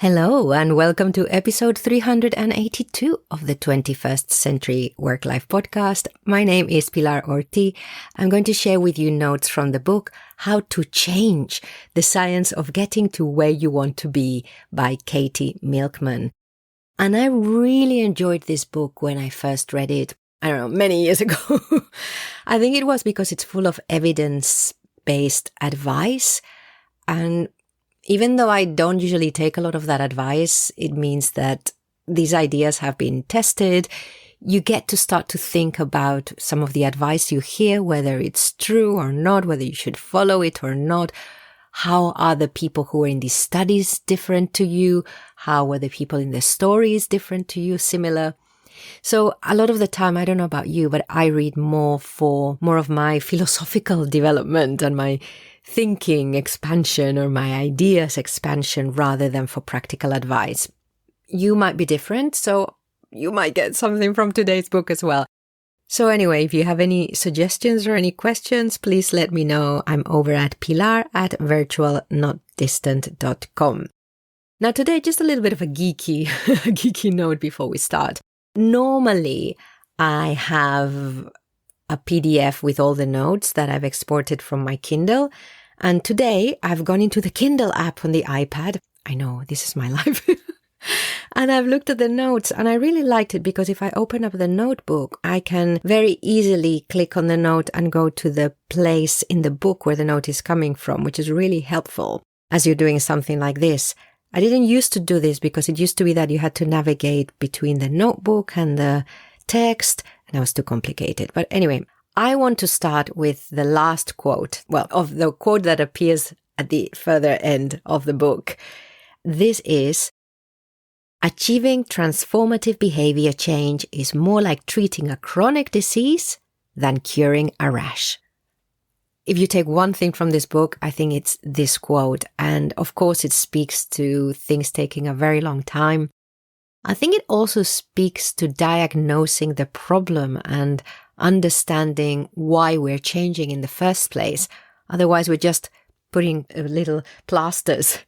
Hello and welcome to episode 382 of the 21st Century Work-Life Podcast. My name is Pilar. I'm going to share with you notes from the book, How to Change, the Science of Getting to Where You Want to Be by Katy, Milkman. And I really enjoyed this book when I first read it, I don't know, many years ago. I think it was because it's full of evidence-based advice. And even though I don't usually take a lot of that advice, it means that these ideas have been tested. You get to start to think about some of the advice you hear, whether it's true or not, whether you should follow it or not. How are the people who are in these studies different to you? How were the people in the stories different to you, similar? So a lot of the time, I don't know about you, but I read more of my philosophical development and my thinking expansion or my ideas expansion rather than for practical advice. You might be different, so you might get something from today's book as well. So anyway, if you have any suggestions or any questions, please let me know. I'm over at pilar@virtualnotdistant.com. Now today, just a little bit of a geeky note before we start. Normally, I have a PDF with all the notes that I've exported from my Kindle. And today I've gone into the Kindle app on the iPad. I know, this is my life. And I've looked at the notes and I really liked it because if I open up the notebook, I can very easily click on the note and go to the place in the book where the note is coming from, which is really helpful as you're doing something like this. I didn't used to do this because it used to be that you had to navigate between the notebook and the text, and that was too complicated. But anyway, I want to start with the last quote, of the quote that appears at the further end of the book. This is, achieving transformative behavior change is more like treating a chronic disease than curing a rash. If you take one thing from this book, I think it's this quote. And of course, it speaks to things taking a very long time. I think it also speaks to diagnosing the problem and understanding why we're changing in the first place. Otherwise, we're just putting little plasters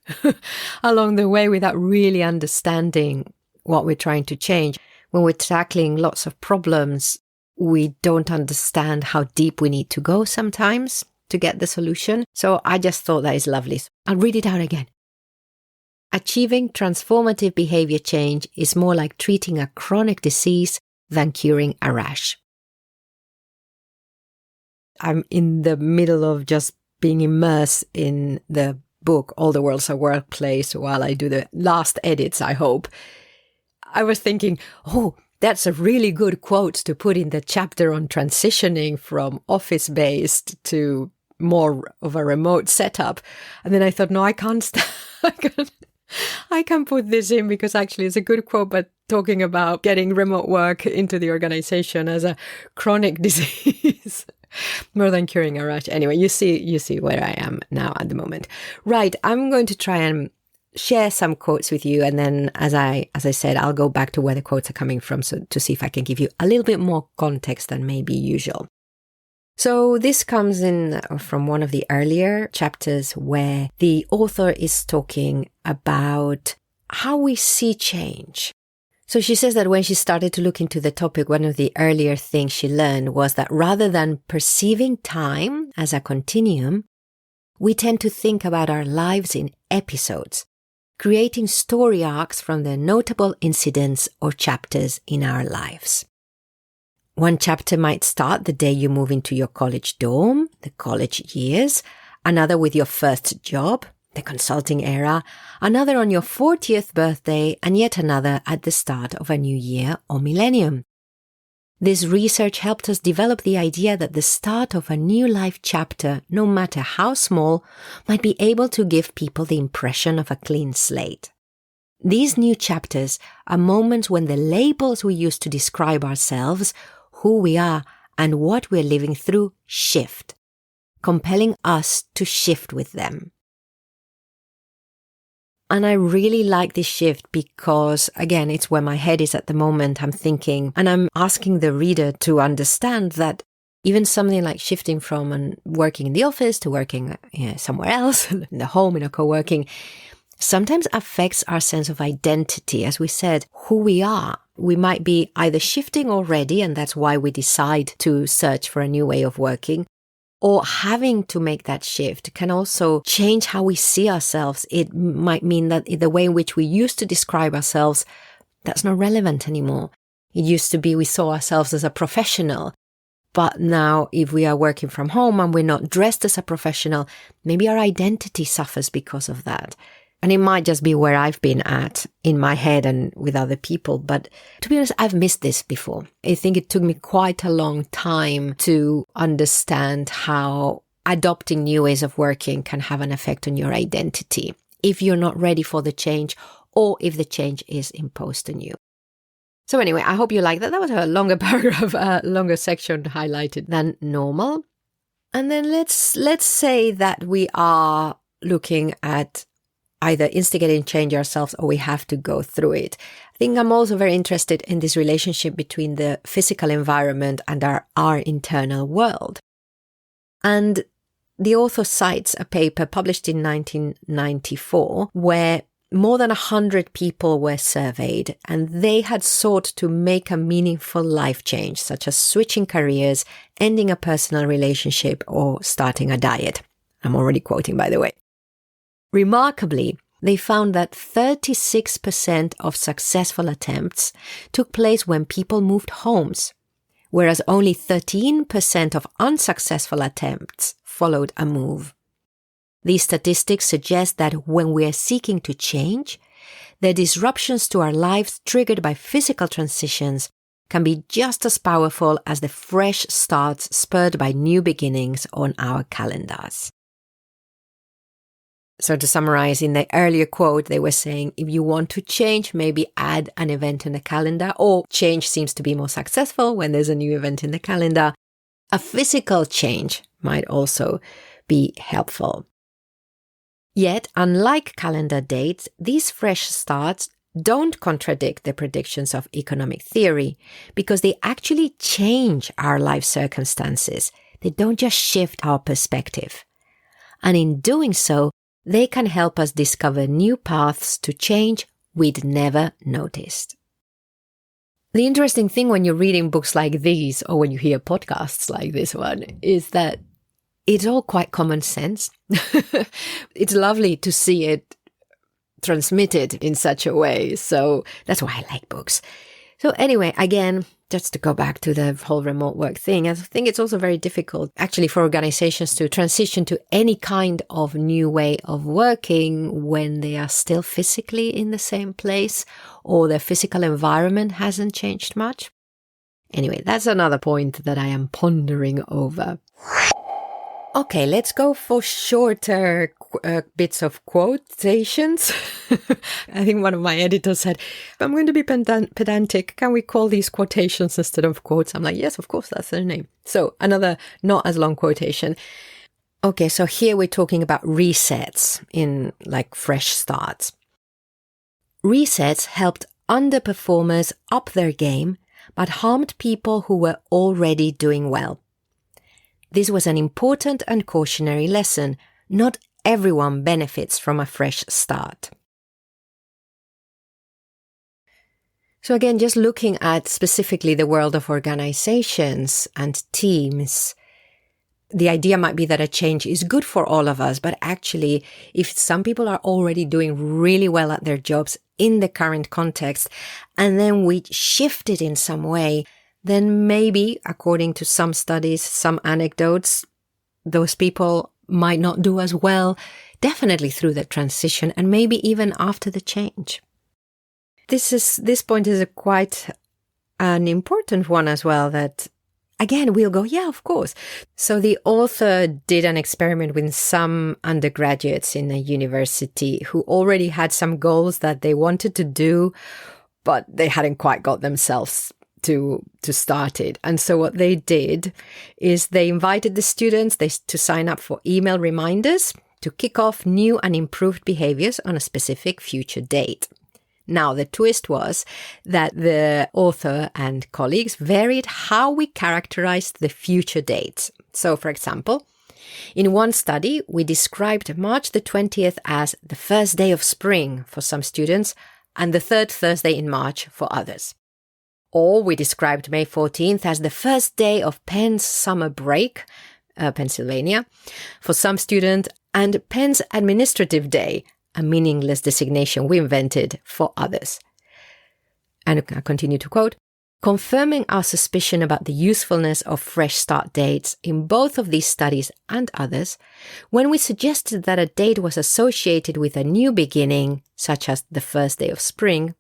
along the way without really understanding what we're trying to change. When we're tackling lots of problems, we don't understand how deep we need to go sometimes to get the solution. So I just thought that is lovely. I'll read it out again. Achieving transformative behavior change is more like treating a chronic disease than curing a rash. I'm in the middle of just being immersed in the book, All the World's a Workplace, while I do the last edits, I hope. I was thinking, that's a really good quote to put in the chapter on transitioning from office-based to more of a remote setup. And then I thought, no, I can't put this in because actually it's a good quote, but talking about getting remote work into the organization as a chronic disease more than curing a rash. Anyway, you see where I am now at the moment. Right, I'm going to try and share some quotes with you, and then as I said, I'll go back to where the quotes are coming from to see if I can give you a little bit more context than maybe usual. So this comes in from one of the earlier chapters where the author is talking about how we see change. So she says that when she started to look into the topic, one of the earlier things she learned was that rather than perceiving time as a continuum, we tend to think about our lives in episodes, creating story arcs from the notable incidents or chapters in our lives. One chapter might start the day you move into your college dorm, the college years, another with your first job, the consulting era, another on your 40th birthday, and yet another at the start of a new year or millennium. This research helped us develop the idea that the start of a new life chapter, no matter how small, might be able to give people the impression of a clean slate. These new chapters are moments when the labels we use to describe ourselves, who we are, and what we're living through shift, compelling us to shift with them. And I really like this shift because, again, it's where my head is at the moment. I'm thinking, and I'm asking the reader to understand that even something like shifting from working in the office to working somewhere else, in the home, in a co-working, sometimes affects our sense of identity. As we said, who we are. We might be either shifting already, and that's why we decide to search for a new way of working, or having to make that shift can also change how we see ourselves. It might mean that the way in which we used to describe ourselves, that's not relevant anymore. It used to be we saw ourselves as a professional. But now if we are working from home and we're not dressed as a professional, maybe our identity suffers because of that. And it might just be where I've been at in my head and with other people. But to be honest, I've missed this before. I think it took me quite a long time to understand how adopting new ways of working can have an effect on your identity if you're not ready for the change or if the change is imposed on you. So anyway, I hope you like that. That was a longer paragraph, a longer section highlighted than normal. And then let's say that we are looking at either instigating change ourselves or we have to go through it. I think I'm also very interested in this relationship between the physical environment and our internal world. And the author cites a paper published in 1994 where more than 100 people were surveyed and they had sought to make a meaningful life change, such as switching careers, ending a personal relationship, or starting a diet. I'm already quoting, by the way. Remarkably, they found that 36% of successful attempts took place when people moved homes, whereas only 13% of unsuccessful attempts followed a move. These statistics suggest that when we are seeking to change, the disruptions to our lives triggered by physical transitions can be just as powerful as the fresh starts spurred by new beginnings on our calendars. So to summarize, in the earlier quote, they were saying, if you want to change, maybe add an event in the calendar, or change seems to be more successful when there's a new event in the calendar. A physical change might also be helpful. Yet, unlike calendar dates, these fresh starts don't contradict the predictions of economic theory because they actually change our life circumstances. They don't just shift our perspective. And in doing so, they can help us discover new paths to change we'd never noticed. The interesting thing when you're reading books like these, or when you hear podcasts like this one, is that it's all quite common sense. It's lovely to see it transmitted in such a way. So that's why I like books. So anyway, again, just to go back to the whole remote work thing, I think it's also very difficult actually for organizations to transition to any kind of new way of working when they are still physically in the same place or their physical environment hasn't changed much. Anyway, that's another point that I am pondering over. Okay, let's go for shorter bits of quotations. I think one of my editors said, I'm going to be pedantic. Can we call these quotations instead of quotes? I'm like, yes, of course, that's their name. So another not as long quotation. Okay, so here we're talking about resets in like fresh starts. Resets helped underperformers up their game, but harmed people who were already doing well. This was an important and cautionary lesson. Not everyone benefits from a fresh start. So again, just looking at specifically the world of organizations and teams, the idea might be that a change is good for all of us, but actually, if some people are already doing really well at their jobs in the current context, and then we shift it in some way, then maybe, according to some studies, some anecdotes, those people might not do as well, definitely through the transition and maybe even after the change. This point is quite an important one as well, that again, we'll go, yeah, of course. So the author did an experiment with some undergraduates in a university who already had some goals that they wanted to do, but they hadn't quite got themselves to start it. And so what they did is they invited the students to sign up for email reminders to kick off new and improved behaviors on a specific future date. Now, the twist was that the author and colleagues varied how we characterized the future dates. So, for example, In one study, we described March the 20th as the first day of spring for some students and the third Thursday in March for others. Or we described May 14th as the first day of Penn's summer break, Pennsylvania, for some students, and Penn's administrative day, a meaningless designation we invented for others. And I continue to quote, confirming our suspicion about the usefulness of fresh start dates in both of these studies and others, when we suggested that a date was associated with a new beginning, such as the first day of spring,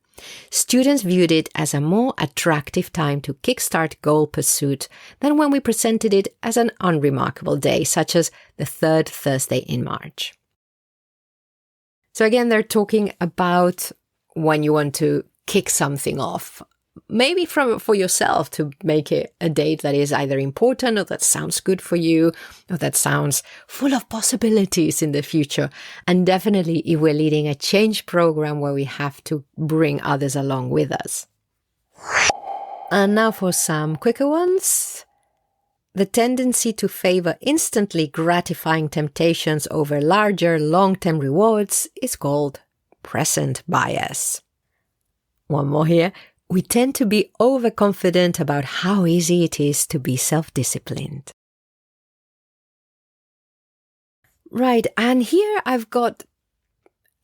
students viewed it as a more attractive time to kickstart goal pursuit than when we presented it as an unremarkable day, such as the third Thursday in March. So again, they're talking about when you want to kick something off, maybe for yourself to make it a date that is either important or that sounds good for you or that sounds full of possibilities in the future. And definitely if we're leading a change program where we have to bring others along with us. And now for some quicker ones. The tendency to favor instantly gratifying temptations over larger long-term rewards is called present bias. One more here. We tend to be overconfident about how easy it is to be self-disciplined. Right, and here I've got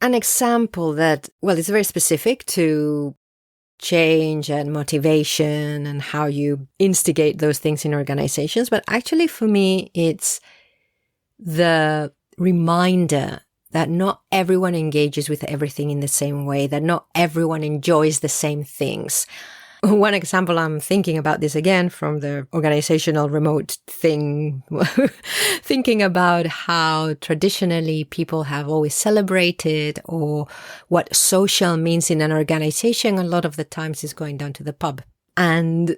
an example that, well, it's very specific to change and motivation and how you instigate those things in organizations. But actually for me, it's the reminder that not everyone engages with everything in the same way, that not everyone enjoys the same things. One example, I'm thinking about this again from the organizational remote thing, thinking about how traditionally people have always celebrated or what social means in an organization a lot of the times is going down to the pub. And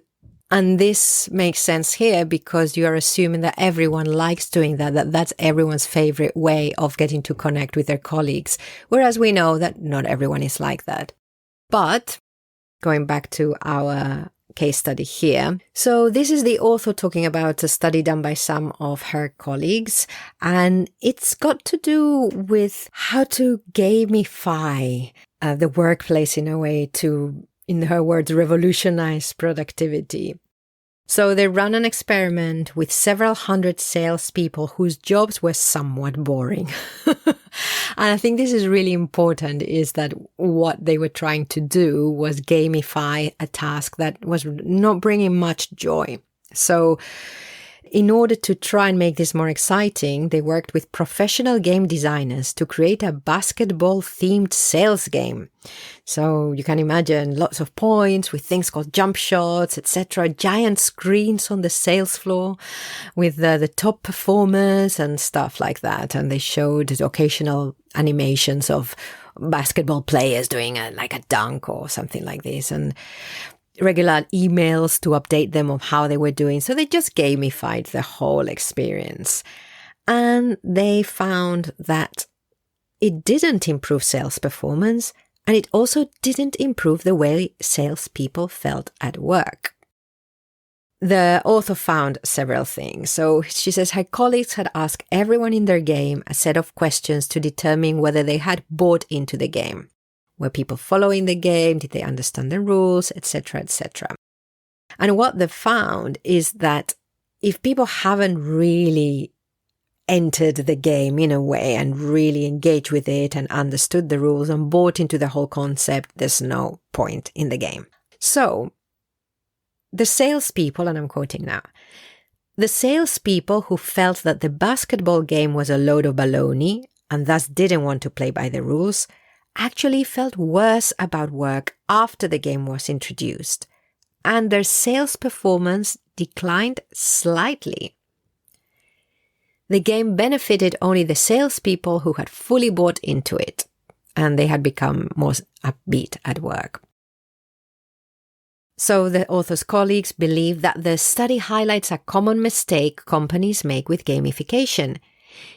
this makes sense here because you are assuming that everyone likes doing that that's everyone's favorite way of getting to connect with their colleagues. Whereas we know that not everyone is like that. But going back to our case study here. So this is the author talking about a study done by some of her colleagues. And it's got to do with how to gamify the workplace in a way to, in her words, revolutionize productivity. So they run an experiment with several hundred salespeople whose jobs were somewhat boring. And I think this is really important, is that what they were trying to do was gamify a task that was not bringing much joy. So in order to try and make this more exciting, they worked with professional game designers to create a basketball-themed sales game. So you can imagine lots of points with things called jump shots, etc., giant screens on the sales floor with the top performers and stuff like that. And they showed occasional animations of basketball players doing like a dunk or something like this, and regular emails to update them on how they were doing. So they just gamified the whole experience. And they found that it didn't improve sales performance, and it also didn't improve the way salespeople felt at work. The author found several things. So she says her colleagues had asked everyone in their game a set of questions to determine whether they had bought into the game. Were people following the game? Did they understand the rules, etc., etc.? And what they found is that if people haven't really entered the game in a way and really engaged with it and understood the rules and bought into the whole concept, there's no point in the game. So the salespeople, and I'm quoting now, the salespeople who felt that the basketball game was a load of baloney and thus didn't want to play by the rules actually felt worse about work after the game was introduced, and their sales performance declined slightly. The game benefited only the salespeople who had fully bought into it, and they had become more upbeat at work. So the author's colleagues believe that the study highlights a common mistake companies make with gamification.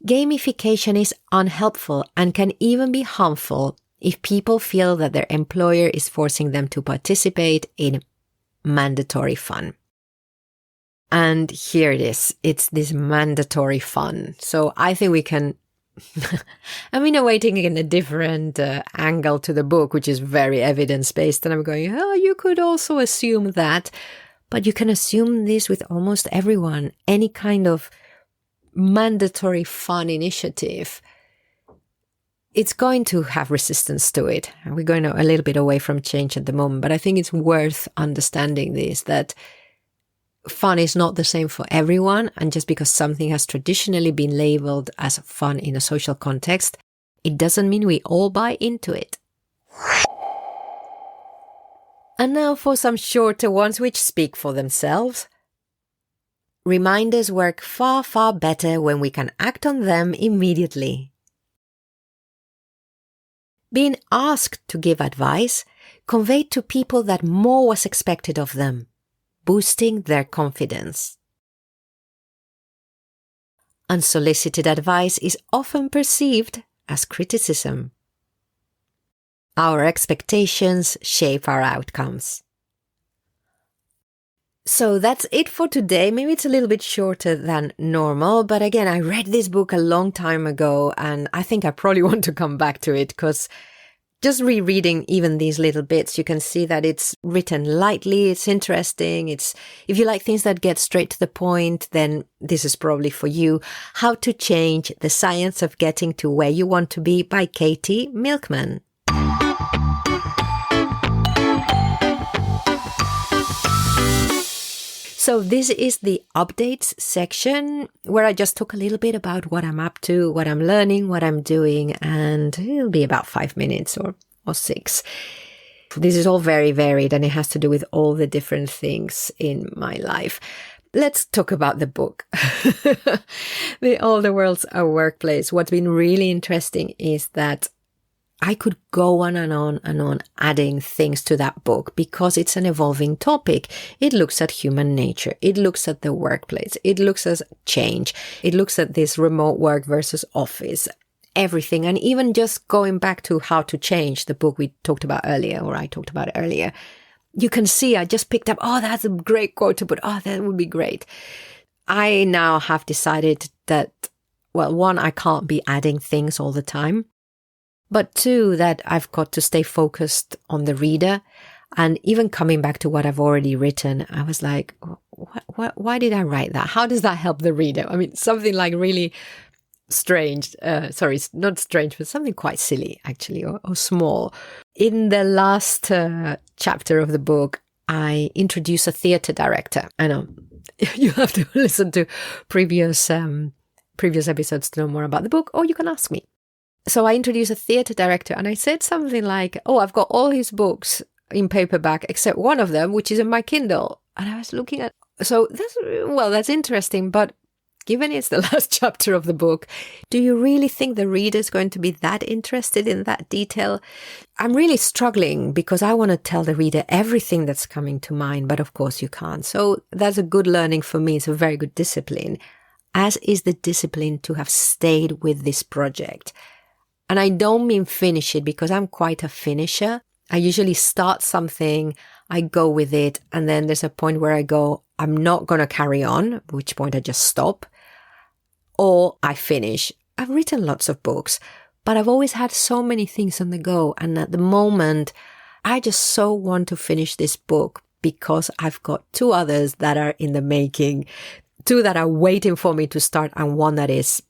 Gamification is unhelpful and can even be harmful if people feel that their employer is forcing them to participate in mandatory fun. And here it is. It's this mandatory fun. So I think we can, I'm in a way taking a different angle to the book, which is very evidence-based. And I'm going, oh, you could also assume that. But you can assume this with almost everyone. Any kind of mandatory fun initiative, it's going to have resistance to it. And we're going a little bit away from change at the moment. But I think it's worth understanding this, that fun is not the same for everyone. And just because something has traditionally been labeled as fun in a social context, it doesn't mean we all buy into it. And now for some shorter ones which speak for themselves. Reminders work far, far better when we can act on them immediately. Being asked to give advice conveyed to people that more was expected of them, boosting their confidence. Unsolicited advice is often perceived as criticism. Our expectations shape our outcomes. So that's it for today. Maybe it's a little bit shorter than normal, but again, I read this book a long time ago and I think I probably want to come back to it because just rereading even these little bits, you can see that it's written lightly, it's interesting. If you like things that get straight to the point, then this is probably for you. How to Change the Science of Getting to Where You Want to Be by Katy, Milkman. So this is the updates section where I just talk a little bit about what I'm up to, what I'm learning, what I'm doing, and it'll be about 5 minutes or 6. This is all very varied and it has to do with all the different things in my life. Let's talk about the book. All the World's a Workplace. What's been really interesting is that I could go on and on and on adding things to that book because it's an evolving topic. It looks at human nature. It looks at the workplace. It looks at change. It looks at this remote work versus office, everything. And even just going back to How to Change, the book we talked about earlier, or I talked about earlier, you can see I just picked up, oh, that's a great quote to put. Oh, that would be great. I now have decided that, well, one, I can't be adding things all the time. But two, that I've got to stay focused on the reader. And even coming back to what I've already written, I was like, why did I write that? How does that help the reader? I mean, something like really strange, not strange, but something quite silly, actually, or small. In the last chapter of the book, I introduce a theatre director. I know you have to listen to previous episodes to know more about the book, or you can ask me. So I introduced a theatre director and I said something like, oh, I've got all his books in paperback except one of them, which is in my Kindle. And I was looking at, so that's interesting. But given it's the last chapter of the book, do you really think the reader is going to be that interested in that detail? I'm really struggling because I want to tell the reader everything that's coming to mind, but of course you can't. So that's a good learning for me. It's a very good discipline, as is the discipline to have stayed with this project. And I don't mean finish it because I'm quite a finisher. I usually start something, I go with it, and then there's a point where I go, I'm not going to carry on, at which point I just stop, or I finish. I've written lots of books, but I've always had so many things on the go. And at the moment, I just so want to finish this book because I've got 2 others that are in the making, 2 that are waiting for me to start, and 1 that is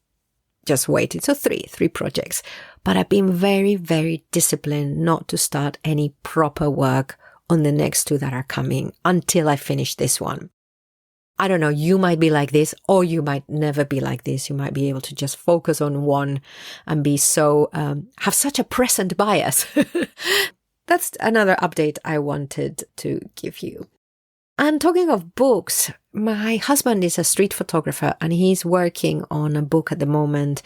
just waiting. So 3 projects. But I've been very, very disciplined not to start any proper work on the next 2 that are coming until I finish this one. I don't know, you might be like this, or you might never be like this. You might be able to just focus on one and be so, have such a present bias. That's another update I wanted to give you. And talking of books, my husband is a street photographer and he's working on a book at the moment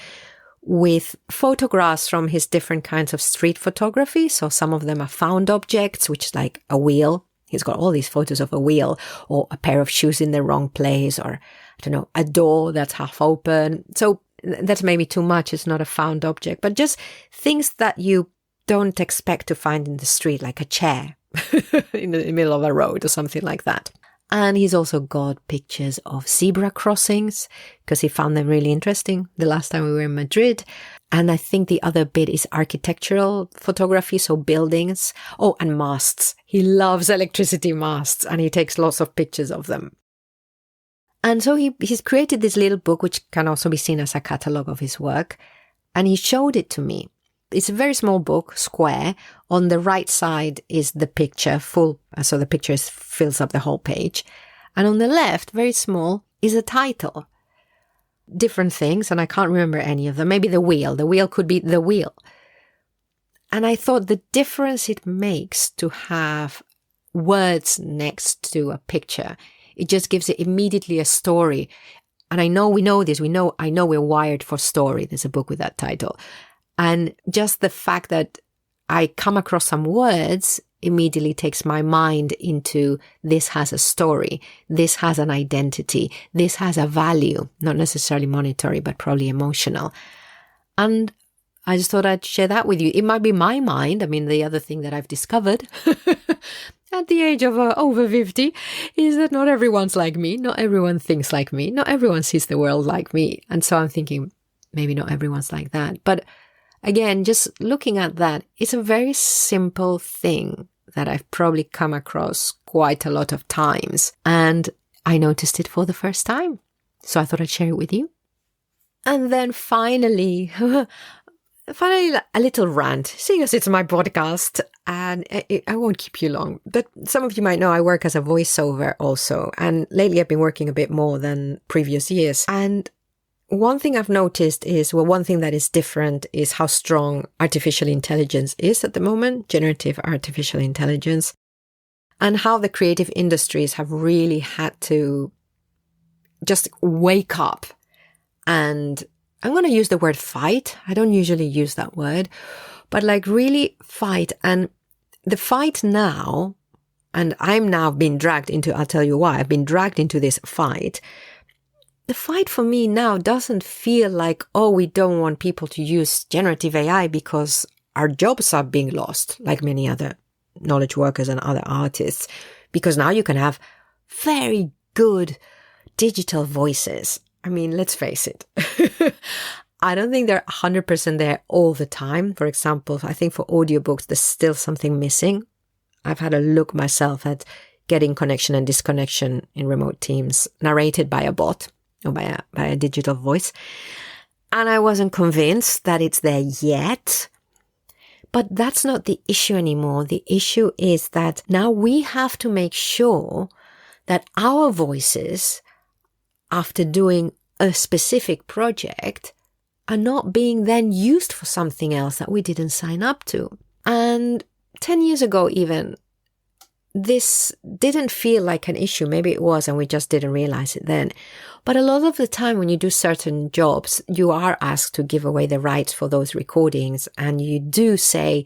with photographs from his different kinds of street photography. So some of them are found objects, which is like a wheel. He's got all these photos of a wheel or a pair of shoes in the wrong place, or I don't know, a door that's half open. So that's maybe too much. It's not a found object, but just things that you don't expect to find in the street, like a chair in the middle of a road or something like that. And he's also got pictures of zebra crossings because he found them really interesting the last time we were in Madrid. And I think the other bit is architectural photography, so buildings. Oh, and masts. He loves electricity masts and he takes lots of pictures of them. And so he's created this little book, which can also be seen as a catalogue of his work. And he showed it to me. It's a very small book, square. On the right side is the picture full. So the picture fills up the whole page. And on the left, very small, is a title. Different things, and I can't remember any of them. Maybe the wheel. The wheel could be the wheel. And I thought the difference it makes to have words next to a picture, it just gives it immediately a story. And I know we know this. I know we're wired for story. There's a book with that title. And just the fact that I come across some words immediately takes my mind into this has a story, this has an identity, this has a value, not necessarily monetary, but probably emotional. And I just thought I'd share that with you. It might be my mind. I mean, the other thing that I've discovered at the age of over 50 is that not everyone's like me. Not everyone thinks like me. Not everyone sees the world like me. And so I'm thinking, maybe not everyone's like that. But again, just looking at that, it's a very simple thing that I've probably come across quite a lot of times. And I noticed it for the first time. So I thought I'd share it with you. And then finally, a little rant, seeing as it's my podcast, and I won't keep you long. But some of you might know I work as a voiceover also. And lately I've been working a bit more than previous years. And one thing I've noticed is, one thing that is different is how strong artificial intelligence is at the moment, generative artificial intelligence, and how the creative industries have really had to just wake up. And I'm going to use the word fight. I don't usually use that word, but like really fight. And the fight now, and I'm now being dragged into, I'll tell you why, I've been dragged into this fight. The fight for me now doesn't feel like, oh, we don't want people to use generative AI because our jobs are being lost, like many other knowledge workers and other artists, because now you can have very good digital voices. I mean, let's face it. I don't think they're 100% there all the time. For example, I think for audiobooks, there's still something missing. I've had a look myself at getting connection and disconnection in remote teams narrated by a bot. Or by a digital voice. And I wasn't convinced that it's there yet. But that's not the issue anymore. The issue is that now we have to make sure that our voices, after doing a specific project, are not being then used for something else that we didn't sign up to. And 10 years ago even, this didn't feel like an issue. Maybe it was and we just didn't realize it then. But a lot of the time when you do certain jobs, you are asked to give away the rights for those recordings. And you do say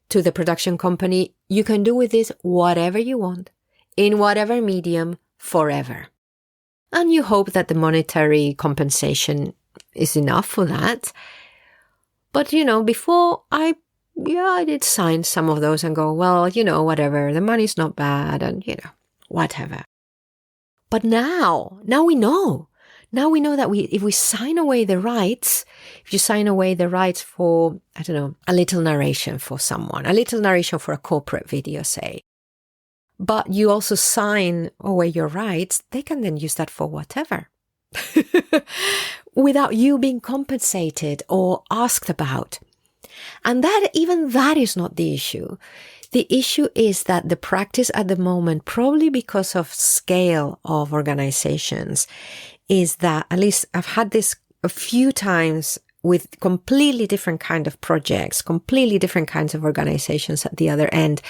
to the production company, you can do with this whatever you want, in whatever medium, forever. And you hope that the monetary compensation is enough for that. But, before I did sign some of those and go, well, whatever, the money's not bad and, whatever. But now we know. Now we know that if we sign away the rights, if you sign away the rights for, I don't know, a little narration for someone, a little narration for a corporate video, say, but you also sign away your rights, they can then use that for whatever. Without you being compensated or asked about. And even that is not the issue. The issue is that the practice at the moment, probably because of scale of organizations, is that, at least I've had this a few times with completely different kind of projects, completely different kinds of organizations at the other end,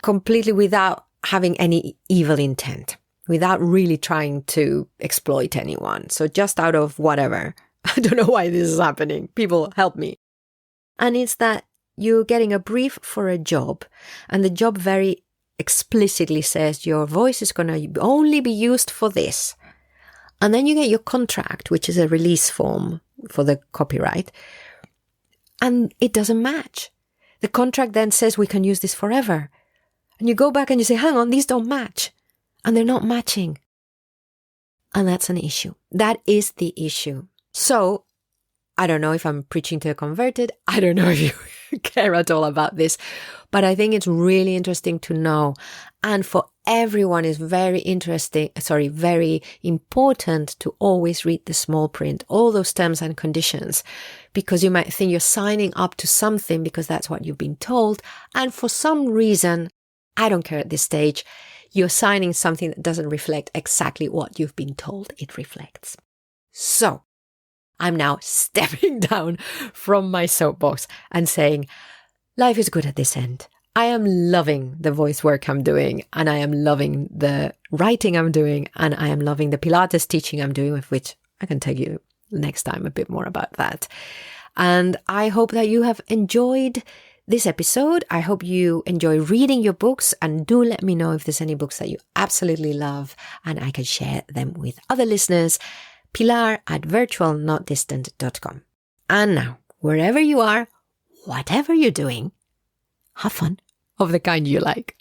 completely without having any evil intent, without really trying to exploit anyone. So just out of whatever. I don't know why this is happening. People help me. And it's that you're getting a brief for a job, and the job very explicitly says your voice is going to only be used for this. And then you get your contract, which is a release form for the copyright, and it doesn't match. The contract then says we can use this forever. And you go back and you say, hang on, these don't match. and they're not matching. And that's an issue. That is the issue. So I don't know if I'm preaching to the converted. I don't know if you care at all about this, but I think it's really interesting to know. And for everyone, it's very important to always read the small print, all those terms and conditions, because you might think you're signing up to something because that's what you've been told. And for some reason, I don't care at this stage, you're signing something that doesn't reflect exactly what you've been told it reflects. So I'm now stepping down from my soapbox and saying, life is good at this end. I am loving the voice work I'm doing, and I am loving the writing I'm doing, and I am loving the Pilates teaching I'm doing, of which I can tell you next time a bit more about that. And I hope that you have enjoyed this episode. I hope you enjoy reading your books, and do let me know if there's any books that you absolutely love and I can share them with other listeners. Pilar@virtualnotdistant.com. And now, wherever you are, whatever you're doing, have fun of the kind you like.